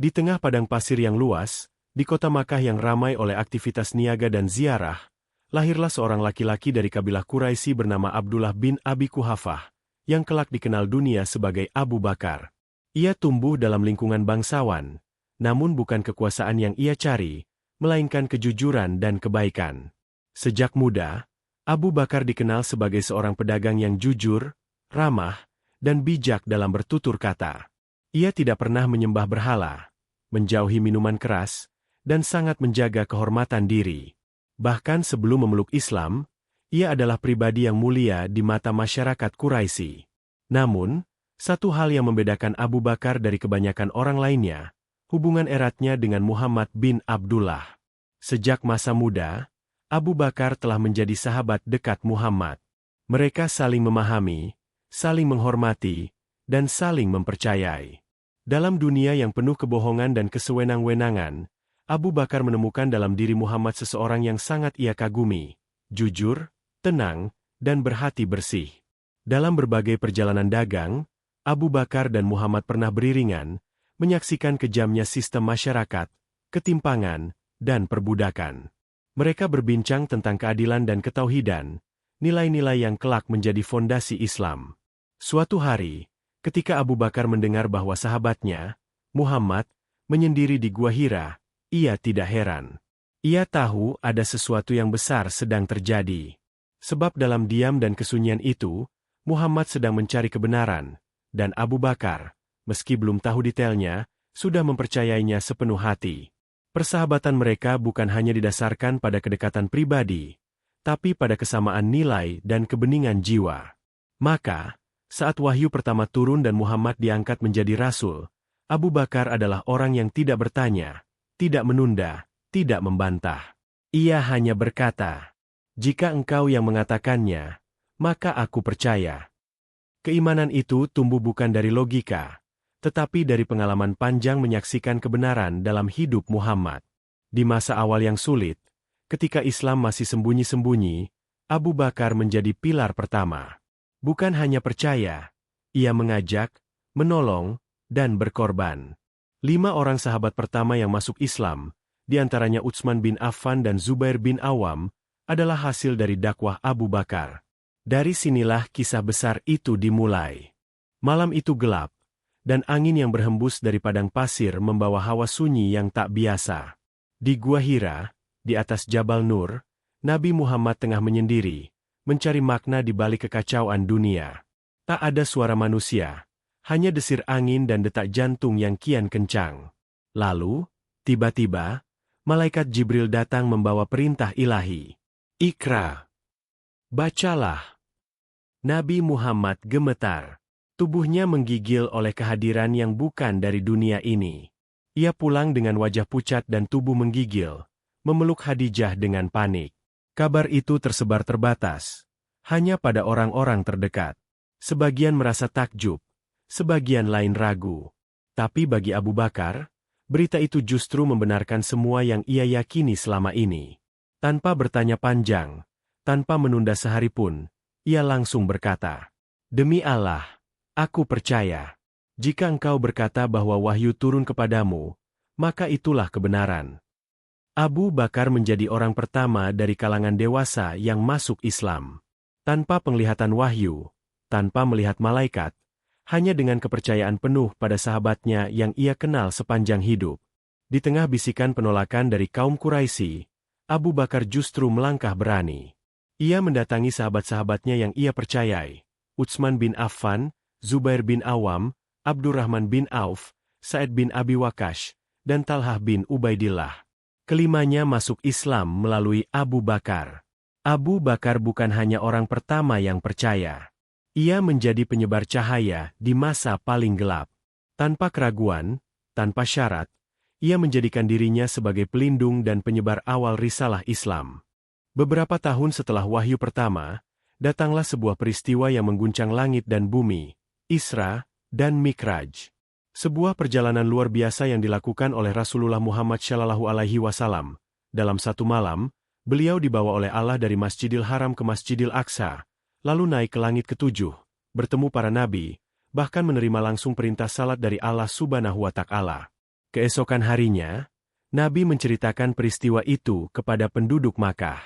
Di tengah padang pasir yang luas, di kota Makkah yang ramai oleh aktivitas niaga dan ziarah, lahirlah seorang laki-laki dari kabilah Quraisy bernama Abdullah bin Abi Quhafah, yang kelak dikenal dunia sebagai Abu Bakar. Ia tumbuh dalam lingkungan bangsawan, namun bukan kekuasaan yang ia cari, melainkan kejujuran dan kebaikan. Sejak muda, Abu Bakar dikenal sebagai seorang pedagang yang jujur, ramah, dan bijak dalam bertutur kata. Ia tidak pernah menyembah berhala, menjauhi minuman keras, dan sangat menjaga kehormatan diri. Bahkan sebelum memeluk Islam, ia adalah pribadi yang mulia di mata masyarakat Quraisy. Namun, satu hal yang membedakan Abu Bakar dari kebanyakan orang lainnya, hubungan eratnya dengan Muhammad bin Abdullah. Sejak masa muda, Abu Bakar telah menjadi sahabat dekat Muhammad. Mereka saling memahami, saling menghormati, dan saling mempercayai. Dalam dunia yang penuh kebohongan dan kesewenang-wenangan, Abu Bakar menemukan dalam diri Muhammad seseorang yang sangat ia kagumi, jujur, tenang, dan berhati bersih. Dalam berbagai perjalanan dagang, Abu Bakar dan Muhammad pernah beriringan, menyaksikan kejamnya sistem masyarakat, ketimpangan, dan perbudakan. Mereka berbincang tentang keadilan dan ketauhidan, nilai-nilai yang kelak menjadi fondasi Islam. Suatu hari, ketika Abu Bakar mendengar bahwa sahabatnya, Muhammad, menyendiri di Gua Hira, ia tidak heran. Ia tahu ada sesuatu yang besar sedang terjadi. Sebab dalam diam dan kesunyian itu, Muhammad sedang mencari kebenaran, dan Abu Bakar, meski belum tahu detailnya, sudah mempercayainya sepenuh hati. Persahabatan mereka bukan hanya didasarkan pada kedekatan pribadi, tapi pada kesamaan nilai dan kebeningan jiwa. Maka, saat wahyu pertama turun dan Muhammad diangkat menjadi rasul, Abu Bakar adalah orang yang tidak bertanya, tidak menunda, tidak membantah. Ia hanya berkata, "Jika engkau yang mengatakannya, maka aku percaya." Keimanan itu tumbuh bukan dari logika, tetapi dari pengalaman panjang menyaksikan kebenaran dalam hidup Muhammad. Di masa awal yang sulit, ketika Islam masih sembunyi-sembunyi, Abu Bakar menjadi pilar pertama. Bukan hanya percaya, ia mengajak, menolong, dan berkorban. 5 orang sahabat pertama yang masuk Islam, di antaranya Utsman bin Affan dan Zubair bin Awam, adalah hasil dari dakwah Abu Bakar. Dari sinilah kisah besar itu dimulai. Malam itu gelap, dan angin yang berhembus dari padang pasir membawa hawa sunyi yang tak biasa. Di Gua Hira, di atas Jabal Nur, Nabi Muhammad tengah menyendiri, mencari makna di balik kekacauan dunia. Tak ada suara manusia, hanya desir angin dan detak jantung yang kian kencang. Lalu, tiba-tiba, malaikat Jibril datang membawa perintah ilahi. "Iqra." Bacalah. Nabi Muhammad gemetar. Tubuhnya menggigil oleh kehadiran yang bukan dari dunia ini. Ia pulang dengan wajah pucat dan tubuh menggigil, memeluk Khadijah dengan panik. Kabar itu tersebar terbatas, hanya pada orang-orang terdekat. Sebagian merasa takjub, sebagian lain ragu. Tapi bagi Abu Bakar, berita itu justru membenarkan semua yang ia yakini selama ini. Tanpa bertanya panjang, tanpa menunda sehari pun, ia langsung berkata, "Demi Allah, aku percaya. Jika engkau berkata bahwa wahyu turun kepadamu, maka itulah kebenaran." Abu Bakar menjadi orang pertama dari kalangan dewasa yang masuk Islam. Tanpa penglihatan wahyu, tanpa melihat malaikat, hanya dengan kepercayaan penuh pada sahabatnya yang ia kenal sepanjang hidup. Di tengah bisikan penolakan dari kaum Quraisy, Abu Bakar justru melangkah berani. Ia mendatangi sahabat-sahabatnya yang ia percayai, Utsman bin Affan, Zubair bin Awam, Abdurrahman bin Auf, Sa'id bin Abi Waqqas, dan Talhah bin Ubaidillah. Kelimanya masuk Islam melalui Abu Bakar. Abu Bakar bukan hanya orang pertama yang percaya. Ia menjadi penyebar cahaya di masa paling gelap. Tanpa keraguan, tanpa syarat, ia menjadikan dirinya sebagai pelindung dan penyebar awal risalah Islam. Beberapa tahun setelah wahyu pertama, datanglah sebuah peristiwa yang mengguncang langit dan bumi, Isra dan Mikraj. Sebuah perjalanan luar biasa yang dilakukan oleh Rasulullah Muhammad SAW. Dalam satu malam, beliau dibawa oleh Allah dari Masjidil Haram ke Masjidil Aqsa, lalu naik ke langit ke-7, bertemu para nabi, bahkan menerima langsung perintah salat dari Allah Subhanahu wa Ta'ala. Keesokan harinya, Nabi menceritakan peristiwa itu kepada penduduk Makkah.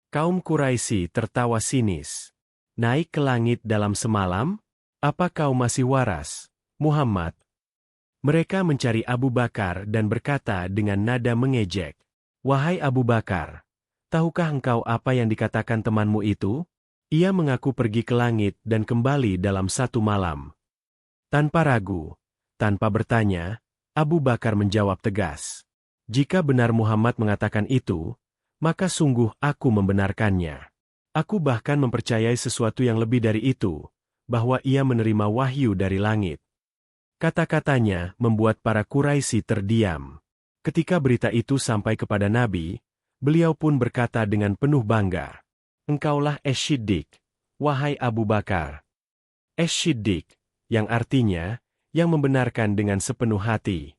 Kaum Quraisy tertawa sinis. Naik ke langit dalam semalam? Apa kau masih waras, Muhammad? Mereka mencari Abu Bakar dan berkata dengan nada mengejek. Wahai Abu Bakar, tahukah engkau apa yang dikatakan temanmu itu? Ia mengaku pergi ke langit dan kembali dalam satu malam. Tanpa ragu, tanpa bertanya, Abu Bakar menjawab tegas. Jika benar Muhammad mengatakan itu, maka sungguh aku membenarkannya. Aku bahkan mempercayai sesuatu yang lebih dari itu, bahwa ia menerima wahyu dari langit. Kata-katanya membuat para Quraisy terdiam. Ketika berita itu sampai kepada Nabi, beliau pun berkata dengan penuh bangga, Engkaulah Ash-Shiddiq, wahai Abu Bakar. Ash-Shiddiq, yang artinya, yang membenarkan dengan sepenuh hati.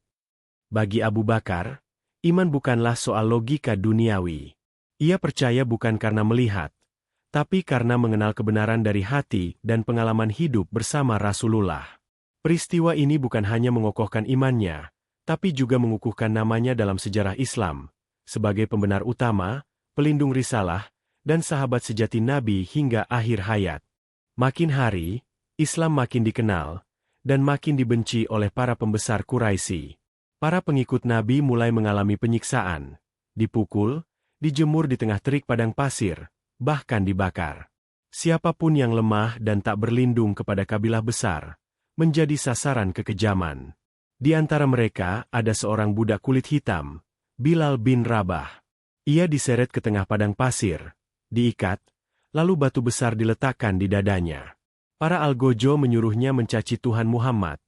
Bagi Abu Bakar, iman bukanlah soal logika duniawi. Ia percaya bukan karena melihat, tapi karena mengenal kebenaran dari hati dan pengalaman hidup bersama Rasulullah. Peristiwa ini bukan hanya mengokohkan imannya, tapi juga mengukuhkan namanya dalam sejarah Islam, sebagai pembenar utama, pelindung risalah, dan sahabat sejati Nabi hingga akhir hayat. Makin hari, Islam makin dikenal, dan makin dibenci oleh para pembesar Quraisy. Para pengikut Nabi mulai mengalami penyiksaan, dipukul, dijemur di tengah terik padang pasir, bahkan dibakar. Siapapun yang lemah dan tak berlindung kepada kabilah besar, menjadi sasaran kekejaman. Di antara mereka ada seorang budak kulit hitam, Bilal bin Rabah. Ia diseret ke tengah padang pasir, diikat, lalu batu besar diletakkan di dadanya. Para algojo menyuruhnya mencaci Tuhan Muhammad,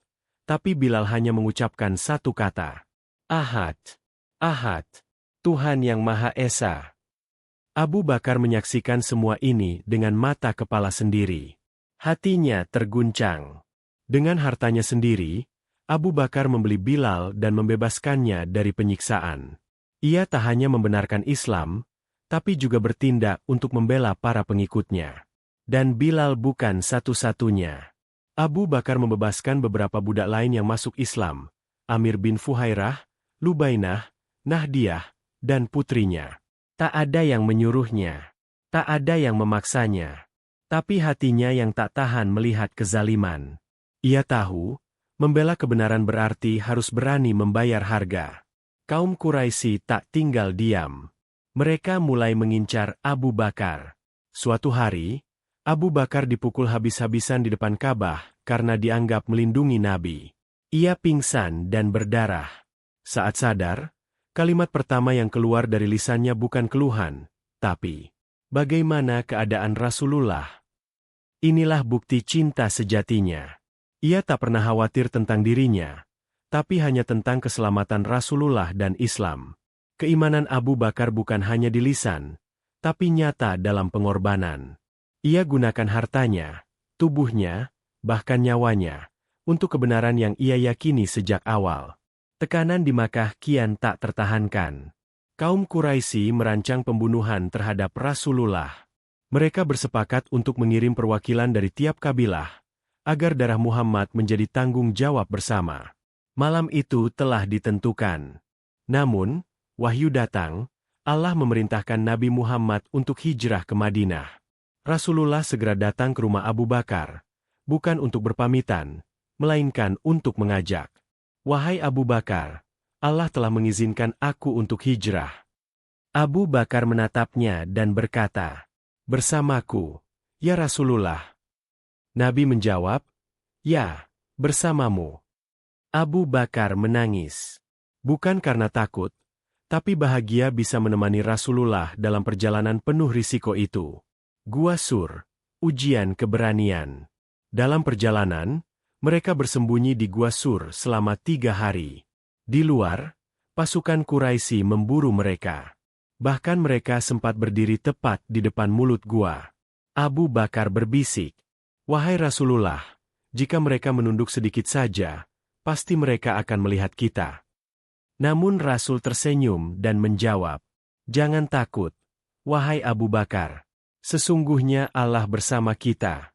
tapi Bilal hanya mengucapkan satu kata. Ahad, Ahad. Tuhan yang Maha Esa. Abu Bakar menyaksikan semua ini dengan mata kepala sendiri. Hatinya terguncang. Dengan hartanya sendiri, Abu Bakar membeli Bilal dan membebaskannya dari penyiksaan. Ia tak hanya membenarkan Islam, tapi juga bertindak untuk membela para pengikutnya. Dan Bilal bukan satu-satunya. Abu Bakar membebaskan beberapa budak lain yang masuk Islam, Amir bin Fuhairah, Lubainah, Nahdiyah, dan putrinya. Tak ada yang menyuruhnya. Tak ada yang memaksanya. Tapi hatinya yang tak tahan melihat kezaliman. Ia tahu, membela kebenaran berarti harus berani membayar harga. Kaum Quraisy tak tinggal diam. Mereka mulai mengincar Abu Bakar. Suatu hari, Abu Bakar dipukul habis-habisan di depan Ka'bah karena dianggap melindungi Nabi. Ia pingsan dan berdarah. Saat sadar, kalimat pertama yang keluar dari lisannya bukan keluhan, tapi, bagaimana keadaan Rasulullah? Inilah bukti cinta sejatinya. Ia tak pernah khawatir tentang dirinya, tapi hanya tentang keselamatan Rasulullah dan Islam. Keimanan Abu Bakar bukan hanya di lisan, tapi nyata dalam pengorbanan. Ia gunakan hartanya, tubuhnya, bahkan nyawanya, untuk kebenaran yang ia yakini sejak awal. Tekanan di Makkah kian tak tertahankan. Kaum Quraisy merancang pembunuhan terhadap Rasulullah. Mereka bersepakat untuk mengirim perwakilan dari tiap kabilah, agar darah Muhammad menjadi tanggung jawab bersama. Malam itu telah ditentukan. Namun, wahyu datang, Allah memerintahkan Nabi Muhammad untuk hijrah ke Madinah. Rasulullah segera datang ke rumah Abu Bakar, bukan untuk berpamitan, melainkan untuk mengajak. Wahai Abu Bakar, Allah telah mengizinkan aku untuk hijrah. Abu Bakar menatapnya dan berkata, bersamaku, ya Rasulullah. Nabi menjawab, ya, bersamamu. Abu Bakar menangis. Bukan karena takut, tapi bahagia bisa menemani Rasulullah dalam perjalanan penuh risiko itu. Gua Sur, ujian keberanian. Dalam perjalanan, mereka bersembunyi di Gua Sur selama 3 hari. Di luar, pasukan Quraisy memburu mereka. Bahkan mereka sempat berdiri tepat di depan mulut gua. Abu Bakar berbisik, wahai Rasulullah, jika mereka menunduk sedikit saja, pasti mereka akan melihat kita. Namun Rasul tersenyum dan menjawab, jangan takut, wahai Abu Bakar, sesungguhnya Allah bersama kita.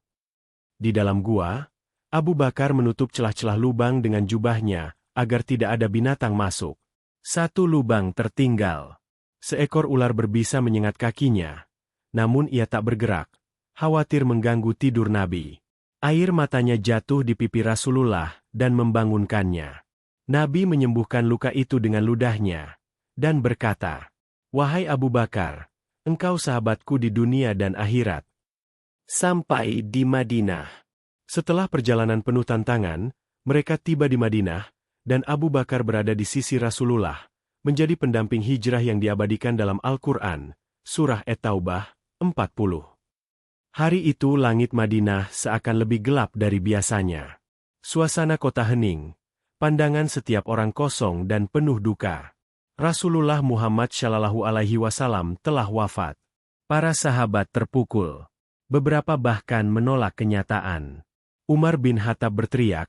Di dalam gua, Abu Bakar menutup celah-celah lubang dengan jubahnya, agar tidak ada binatang masuk. Satu lubang tertinggal. Seekor ular berbisa menyengat kakinya. Namun ia tak bergerak, khawatir mengganggu tidur Nabi. Air matanya jatuh di pipi Rasulullah dan membangunkannya. Nabi menyembuhkan luka itu dengan ludahnya dan berkata, "Wahai Abu Bakar, engkau sahabatku di dunia dan akhirat." Sampai di Madinah. Setelah perjalanan penuh tantangan, mereka tiba di Madinah, dan Abu Bakar berada di sisi Rasulullah, menjadi pendamping hijrah yang diabadikan dalam Al-Quran, Surah At-Taubah, 40. Hari itu langit Madinah seakan lebih gelap dari biasanya. Suasana kota hening, pandangan setiap orang kosong dan penuh duka. Rasulullah Muhammad SAW telah wafat. Para sahabat terpukul. Beberapa bahkan menolak kenyataan. Umar bin Khattab berteriak,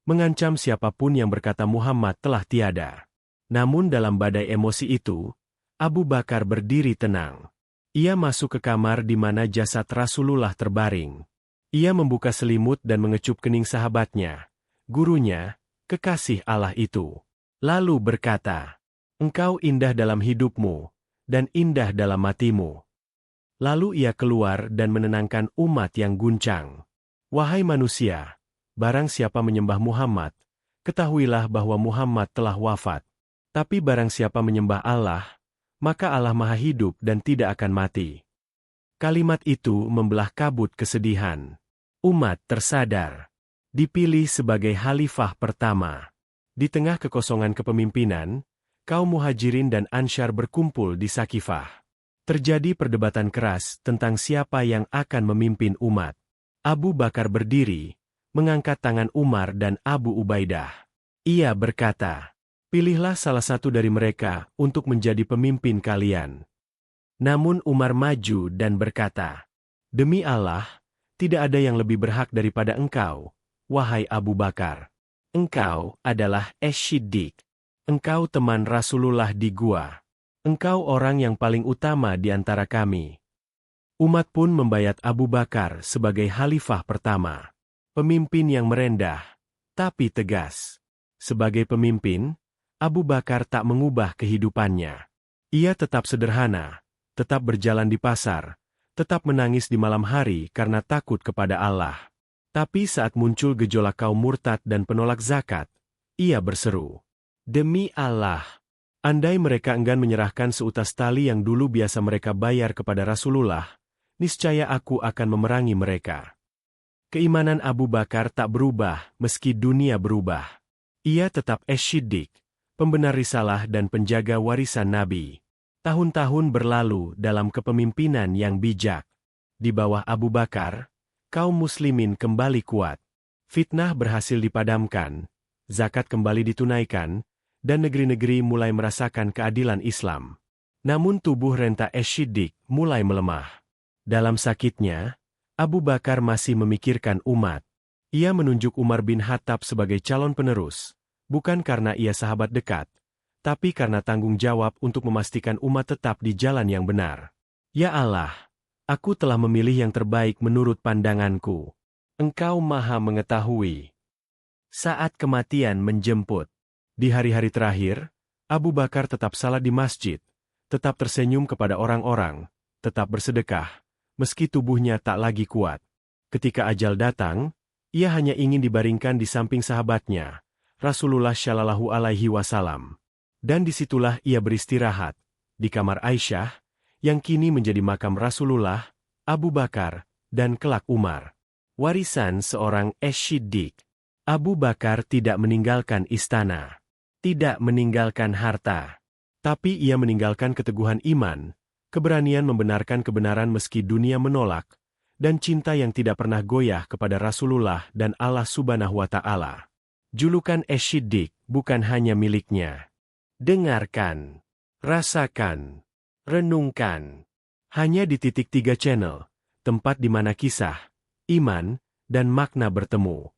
mengancam siapapun yang berkata Muhammad telah tiada. Namun dalam badai emosi itu, Abu Bakar berdiri tenang. Ia masuk ke kamar di mana jasad Rasulullah terbaring. Ia membuka selimut dan mengecup kening sahabatnya, gurunya, kekasih Allah itu. Lalu berkata, "Engkau indah dalam hidupmu, dan indah dalam matimu." Lalu ia keluar dan menenangkan umat yang guncang. "Wahai manusia, barang siapa menyembah Muhammad, ketahuilah bahwa Muhammad telah wafat. Tapi barang siapa menyembah Allah, maka Allah Maha Hidup dan tidak akan mati." Kalimat itu membelah kabut kesedihan. Umat tersadar. Dipilih sebagai khalifah pertama. Di tengah kekosongan kepemimpinan, kaum Muhajirin dan Ansyar berkumpul di Sakifah. Terjadi perdebatan keras tentang siapa yang akan memimpin umat. Abu Bakar berdiri, mengangkat tangan Umar dan Abu Ubaidah. Ia berkata, "Pilihlah salah satu dari mereka untuk menjadi pemimpin kalian." Namun Umar maju dan berkata, "Demi Allah, tidak ada yang lebih berhak daripada engkau, wahai Abu Bakar. Engkau adalah Asy-Syiddiq. Engkau teman Rasulullah di gua. Engkau orang yang paling utama di antara kami." Umat pun membayat Abu Bakar sebagai khalifah pertama. Pemimpin yang merendah, tapi tegas. Sebagai pemimpin, Abu Bakar tak mengubah kehidupannya. Ia tetap sederhana, tetap berjalan di pasar, tetap menangis di malam hari karena takut kepada Allah. Tapi saat muncul gejolak kaum murtad dan penolak zakat, ia berseru, "Demi Allah, andai mereka enggan menyerahkan seutas tali yang dulu biasa mereka bayar kepada Rasulullah, niscaya aku akan memerangi mereka." Keimanan Abu Bakar tak berubah meski dunia berubah. Ia tetap Asy-Syiddiq, pembenar risalah dan penjaga warisan Nabi. Tahun-tahun berlalu dalam kepemimpinan yang bijak. Di bawah Abu Bakar, kaum muslimin kembali kuat. Fitnah berhasil dipadamkan, zakat kembali ditunaikan, dan negeri-negeri mulai merasakan keadilan Islam. Namun tubuh renta Asy-Syiddiq mulai melemah. Dalam sakitnya, Abu Bakar masih memikirkan umat. Ia menunjuk Umar bin Khattab sebagai calon penerus, bukan karena ia sahabat dekat, tapi karena tanggung jawab untuk memastikan umat tetap di jalan yang benar. "Ya Allah, aku telah memilih yang terbaik menurut pandanganku. Engkau Maha Mengetahui." Saat kematian menjemput. Di hari-hari terakhir, Abu Bakar tetap salat di masjid, tetap tersenyum kepada orang-orang, tetap bersedekah, meski tubuhnya tak lagi kuat. Ketika ajal datang, ia hanya ingin dibaringkan di samping sahabatnya, Rasulullah Shallallahu Alaihi Wasallam. Dan disitulah ia beristirahat, di kamar Aisyah, yang kini menjadi makam Rasulullah, Abu Bakar, dan kelak Umar. Warisan seorang Asy-Syiddiq. Abu Bakar tidak meninggalkan istana, tidak meninggalkan harta, tapi ia meninggalkan keteguhan iman, keberanian membenarkan kebenaran meski dunia menolak, dan cinta yang tidak pernah goyah kepada Rasulullah dan Allah Subhanahu wa Ta'ala. Julukan Asy-Syiddiq bukan hanya miliknya. Dengarkan, rasakan, renungkan. Hanya di Titik 3 Channel, tempat di mana kisah, iman, dan makna bertemu.